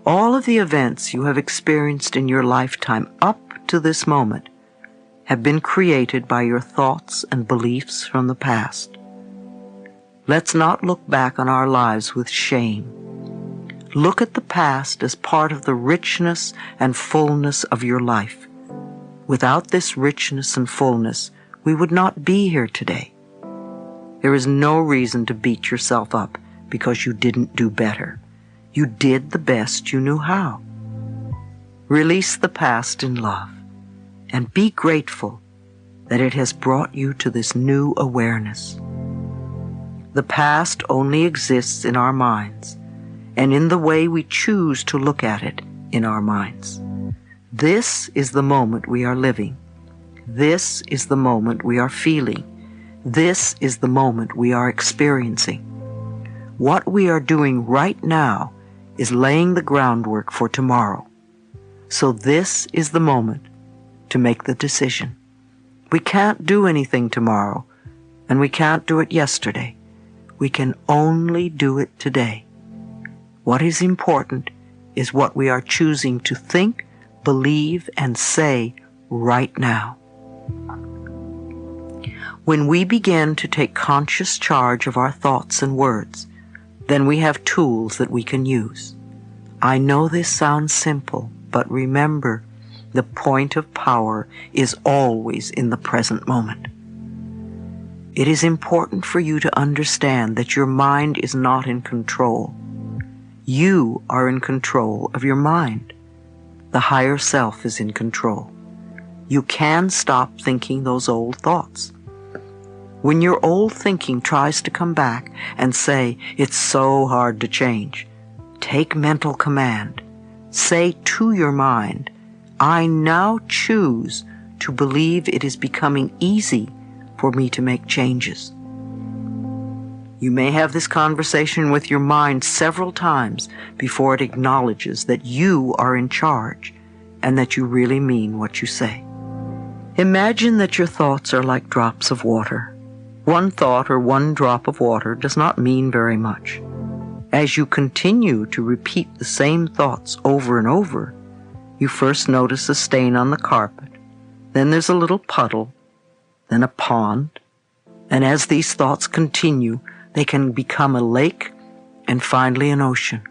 All of the events you have experienced in your lifetime up to this moment have been created by your thoughts and beliefs from the past. Let's not look back on our lives with shame. Look at the past as part of the richness and fullness of your life. Without this richness and fullness, we would not be here today. There is no reason to beat yourself up because you didn't do better. You did the best you knew how. Release the past in love and be grateful that it has brought you to this new awareness. The past only exists in our minds and in the way we choose to look at it in our minds. This is the moment we are living. This is the moment we are feeling. This is the moment we are experiencing. What we are doing right now is laying the groundwork for tomorrow. So this is the moment to make the decision. We can't do anything tomorrow, and we can't do it yesterday. We can only do it today. What is important is what we are choosing to think, believe, and say right now. When we begin to take conscious charge of our thoughts and words, then we have tools that we can use. I know this sounds simple, but remember, the point of power is always in the present moment. It is important for you to understand that your mind is not in control. You are in control of your mind. The higher self is in control. You can stop thinking those old thoughts. When your old thinking tries to come back and say, it's so hard to change, take mental command. Say to your mind, I now choose to believe it is becoming easy for me to make changes. You may have this conversation with your mind several times before it acknowledges that you are in charge and that you really mean what you say. Imagine that your thoughts are like drops of water. One thought or one drop of water does not mean very much. As you continue to repeat the same thoughts over and over, you first notice a stain on the carpet, then there's a little puddle, then a pond, and as these thoughts continue, they can become a lake and finally an ocean.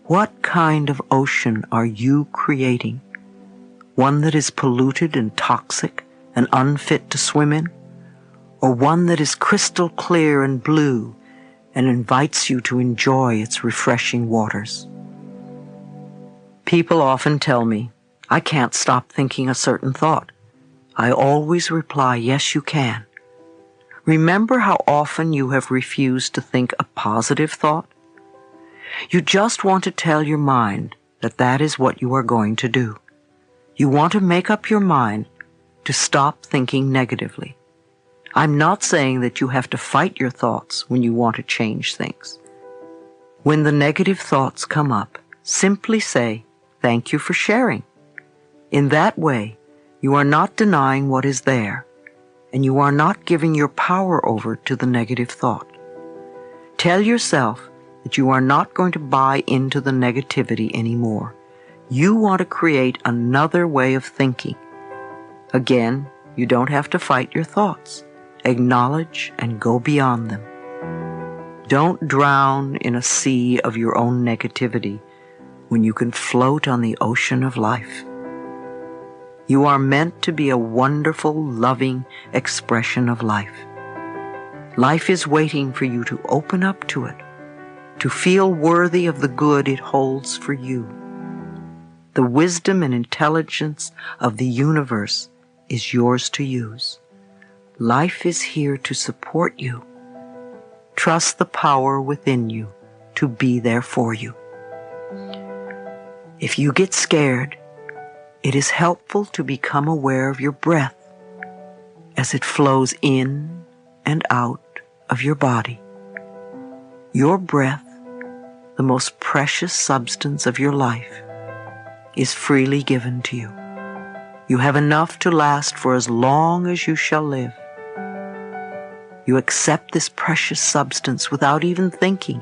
What kind of ocean are you creating? One that is polluted and toxic and unfit to swim in? Or one that is crystal clear and blue and invites you to enjoy its refreshing waters? People often tell me, I can't stop thinking a certain thought. I always reply, yes, you can. Remember how often you have refused to think a positive thought? You just want to tell your mind that that is what you are going to do. You want to make up your mind to stop thinking negatively. I'm not saying that you have to fight your thoughts when you want to change things. When the negative thoughts come up, simply say, thank you for sharing. In that way, you are not denying what is there, and you are not giving your power over to the negative thought. Tell yourself that you are not going to buy into the negativity anymore. You want to create another way of thinking. Again, you don't have to fight your thoughts. Acknowledge and go beyond them. Don't drown in a sea of your own negativity when you can float on the ocean of life. You are meant to be a wonderful, loving expression of life. Life is waiting for you to open up to it, to feel worthy of the good it holds for you. The wisdom and intelligence of the universe is yours to use. Life is here to support you. Trust the power within you to be there for you. If you get scared, it is helpful to become aware of your breath as it flows in and out of your body. Your breath, the most precious substance of your life, is freely given to you. You have enough to last for as long as you shall live. You accept this precious substance without even thinking.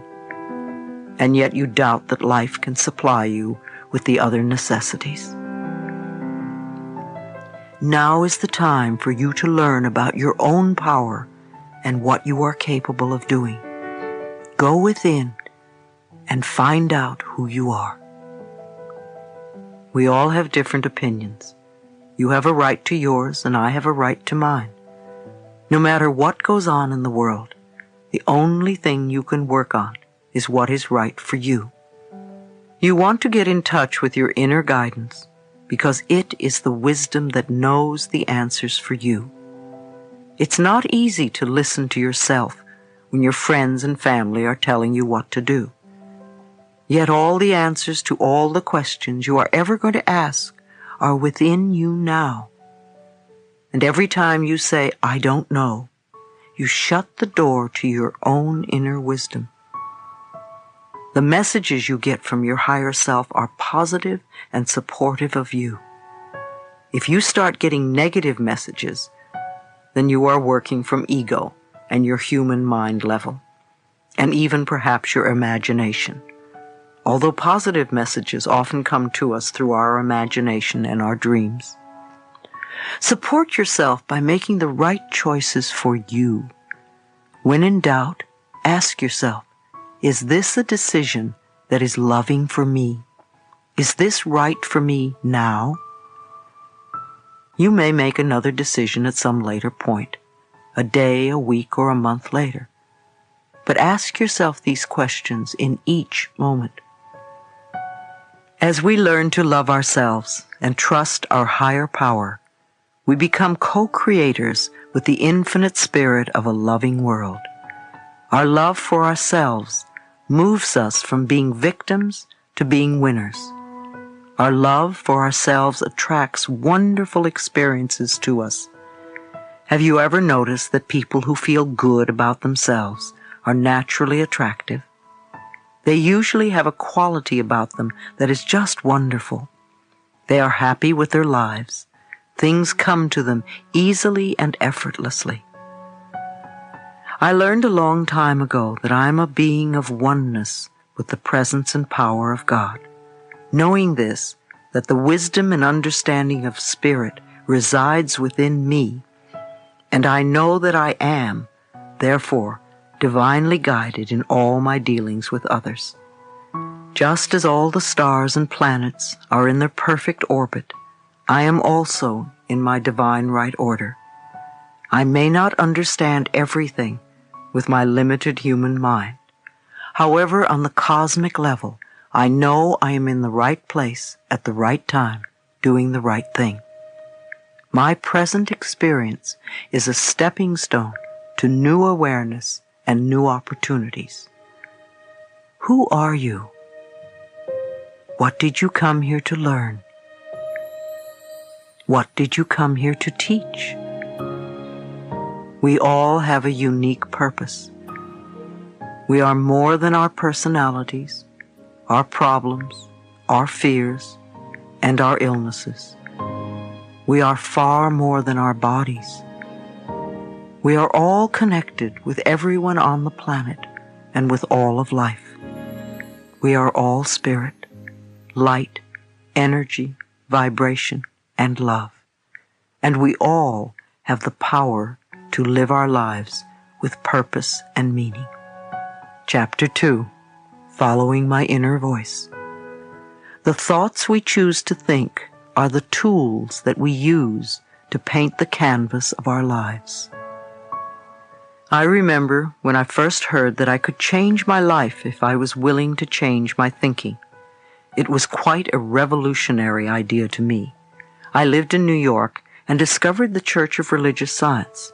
and yet you doubt that life can supply you with the other necessities. Now is the time for you to learn about your own power and what you are capable of doing. Go within and find out who you are. We all have different opinions. You have a right to yours, and I have a right to mine. No matter what goes on in the world, the only thing you can work on is what is right for you. You want to get in touch with your inner guidance because it is the wisdom that knows the answers for you. It's not easy to listen to yourself when your friends and family are telling you what to do. Yet all the answers to all the questions you are ever going to ask are within you now. And every time you say, "I don't know," you shut the door to your own inner wisdom. The messages you get from your higher self are positive and supportive of you. If you start getting negative messages, then you are working from ego and your human mind level, and even perhaps your imagination. Although positive messages often come to us through our imagination and our dreams. Support yourself by making the right choices for you. When in doubt, ask yourself, is this a decision that is loving for me? Is this right for me now? You may make another decision at some later point, a day, a week, or a month later. But ask yourself these questions in each moment. As we learn to love ourselves and trust our higher power, we become co-creators with the infinite spirit of a loving world. Our love for ourselves moves us from being victims to being winners. Our love for ourselves attracts wonderful experiences to us. Have you ever noticed that people who feel good about themselves are naturally attractive? They usually have a quality about them that is just wonderful. They are happy with their lives. Things come to them easily and effortlessly. I learned a long time ago that I am a being of oneness with the presence and power of God. Knowing this, that the wisdom and understanding of Spirit resides within me, and I know that I am, therefore, divinely guided in all my dealings with others. Just as all the stars and planets are in their perfect orbit, I am also in my divine right order. I may not understand everything with my limited human mind. However, on the cosmic level, I know I am in the right place at the right time, doing the right thing. My present experience is a stepping stone to new awareness and new opportunities. Who are you? What did you come here to learn? What did you come here to teach? We all have a unique purpose. We are more than our personalities, our problems, our fears, and our illnesses. We are far more than our bodies. We are all connected with everyone on the planet and with all of life. We are all spirit, light, energy, vibration, and love. And we all have the power to live our lives with purpose and meaning. Chapter 2, Following My Inner Voice. The thoughts we choose to think are the tools that we use to paint the canvas of our lives. I remember when I first heard that I could change my life if I was willing to change my thinking. It was quite a revolutionary idea to me. I lived in New York and discovered the Church of Religious Science.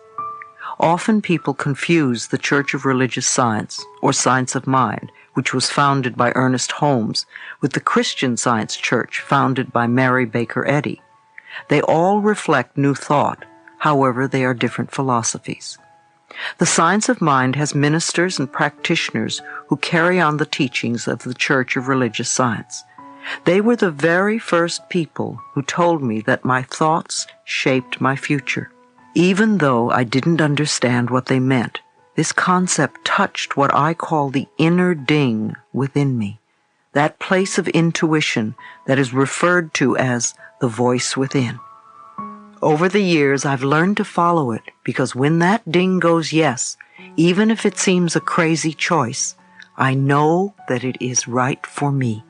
Often people confuse the Church of Religious Science, or Science of Mind, which was founded by Ernest Holmes, with the Christian Science Church founded by Mary Baker Eddy. They all reflect New Thought, however they are different philosophies. The Science of Mind has ministers and practitioners who carry on the teachings of the Church of Religious Science. They were the very first people who told me that my thoughts shaped my future. Even though I didn't understand what they meant, This concept touched what I call the inner ding within me, that place of intuition that is referred to as the voice within. Over the years, I've learned to follow it because when that ding goes yes, even if it seems a crazy choice, I know that it is right for me.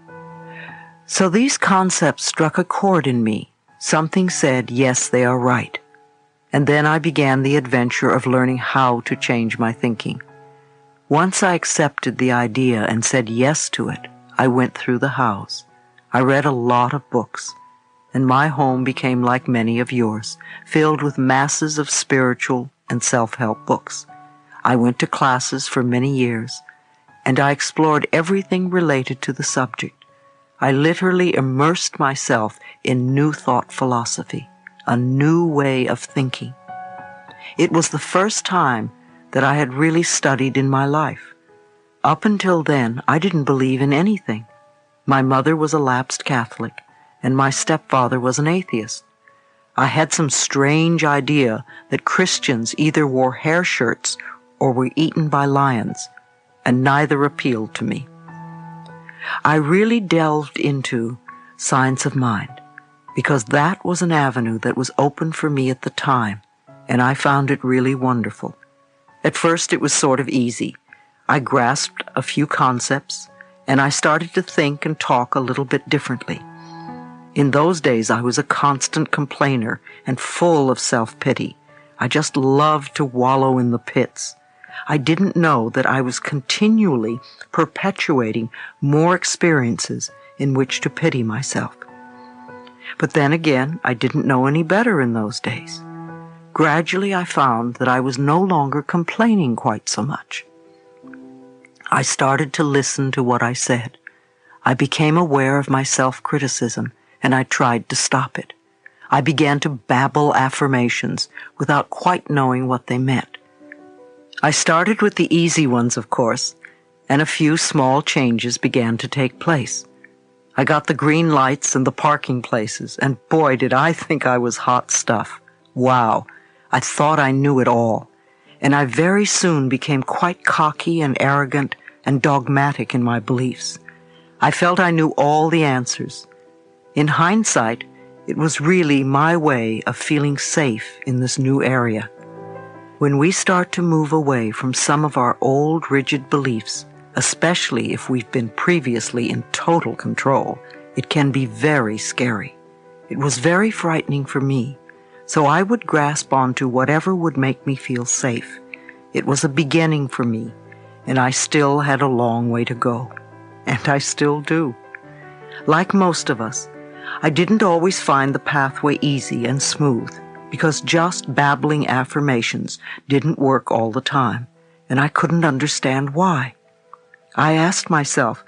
So these concepts struck a chord in me. Something said, yes, they are right. And then I began the adventure of learning how to change my thinking. Once I accepted the idea and said yes to it, I went through the hows. I read a lot of books, and my home became like many of yours, filled with masses of spiritual and self-help books. I went to classes for many years, and I explored everything related to the subject. I literally immersed myself in New Thought philosophy, a new way of thinking. It was the first time that I had really studied in my life. Up until then, I didn't believe in anything. My mother was a lapsed Catholic, and my stepfather was an atheist. I had some strange idea that Christians either wore hair shirts or were eaten by lions, and neither appealed to me. I really delved into science of mind because that was an avenue that was open for me at the time, and I found it really wonderful. At first, it was sort of easy. I grasped a few concepts, and I started to think and talk a little bit differently. In those days, I was a constant complainer and full of self-pity. I just loved to wallow in the pits. I didn't know that I was continually perpetuating more experiences in which to pity myself. But then again, I didn't know any better in those days. Gradually, I found that I was no longer complaining quite so much. I started to listen to what I said. I became aware of my self-criticism, and I tried to stop it. I began to babble affirmations without quite knowing what they meant. I started with the easy ones, of course, and a few small changes began to take place. I got the green lights and the parking places, and boy, did I think I was hot stuff. Wow, I thought I knew it all, and I very soon became quite cocky and arrogant and dogmatic in my beliefs. I felt I knew all the answers. In hindsight, it was really my way of feeling safe in this new area. When we start to move away from some of our old rigid beliefs, especially if we've been previously in total control, it can be very scary. It was very frightening for me, so I would grasp onto whatever would make me feel safe. It was a beginning for me, and I still had a long way to go. And I still do. Like most of us, I didn't always find the pathway easy and smooth, because just babbling affirmations didn't work all the time, and I couldn't understand why. I asked myself,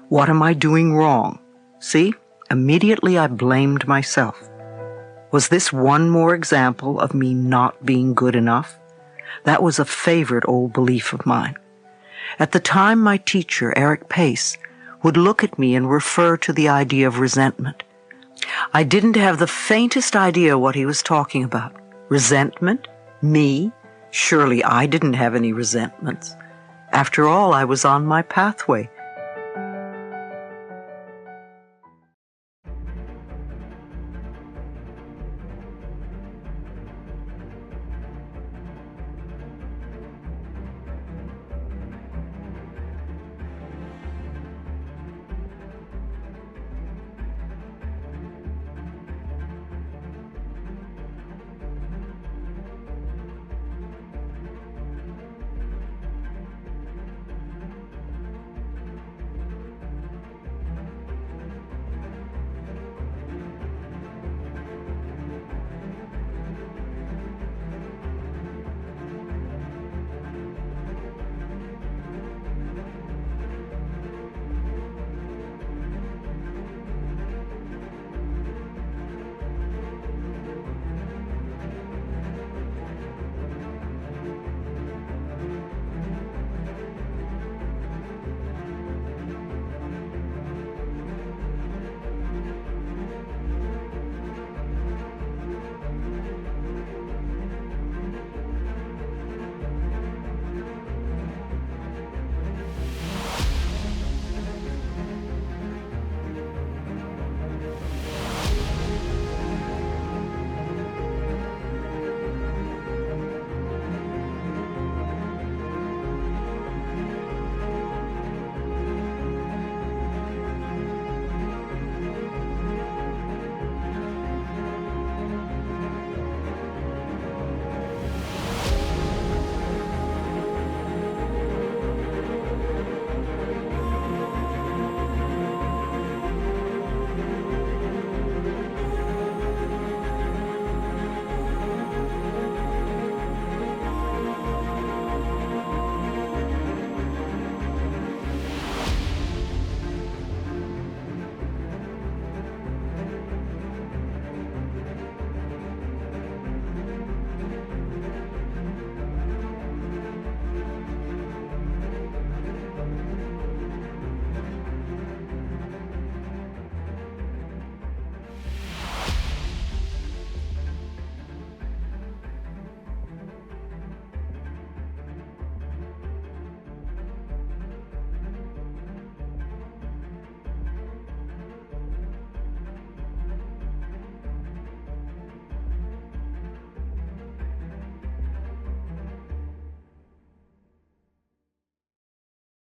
what am I doing wrong? See, immediately I blamed myself. Was this one more example of me not being good enough? That was a favorite old belief of mine. At the time, my teacher, Eric Pace, would look at me and refer to the idea of resentment. I didn't have the faintest idea what he was talking about. Resentment? Me? Surely I didn't have any resentments. After all, I was on my pathway,